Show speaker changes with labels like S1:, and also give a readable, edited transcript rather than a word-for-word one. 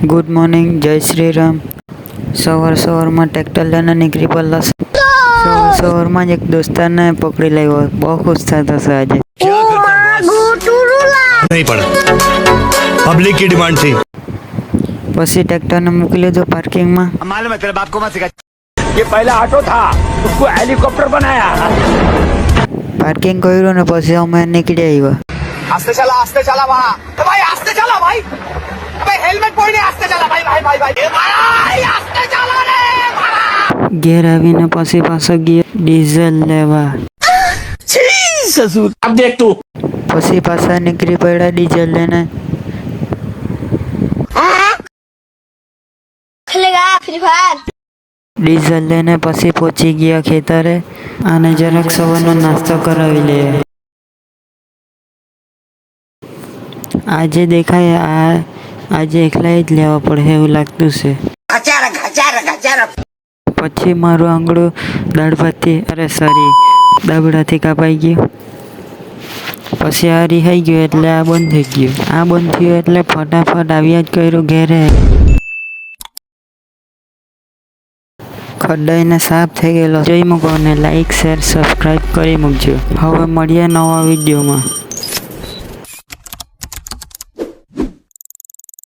S1: Good morning, જય શ્રી રામ. સવારમાં tractor લઈને નીકળી પડલા. સવારમાં જ એક દોસ્તારને પકડી લાવ્યો. બહુ ખુશ થતો હશે આજે.
S2: नहीं पड़ा पब्लिक की डिमांड थी.
S1: પછી ટ્રેક્ટરને મૂકી લીધું પાર્કિંગમાં.
S2: मालूम है तेरे बाप को मत सिखा. ये पहला ऑटो था, उसको हेलीकॉप्टर बनाया.
S1: પાર્કિંગ કર્યું ને પછી અમે નીકળી આવ્યા.
S2: आस्ते चला वहाँ. भाई आस्ते चला भाई. भाई हेलमेट पहने आस्ते चला भाई भाई भाई भाई. भाई आस्ते चला रे भाई.
S1: ઘેર આવીને પછી પાછો ગયો ડીઝલ લેવા.
S2: ससुर अब देख तू.
S1: પછી પાછા નીકળી પડ્યા ડીઝલ લઈને.
S3: खेलेगा फ्री फायर.
S1: ડીઝલ લઈને પછી પહોંચી ગયા ખેતરે. આને જરાક સવારનો નાસ્તો કરાવી લે. આજે દેખાય આજે એકલા જ લેવા પડે એવું લાગતું છે. પછી મારું આંગળું દાબડાથી કાપાઈ ગયું. પછી આ રિહાઈ ગયું એટલે આ બંધ થઈ ગયું. આ બંધ થયું એટલે ફટાફટ આવ્યા જ કર્યું ઘેરે. ખડાઈને સાફ થઈ ગયેલો. જોઈ મૂકો અને લાઈક શેર સબસ્ક્રાઈબ કરી મૂકજો. હવે મળીએ નવા વિડીયોમાં.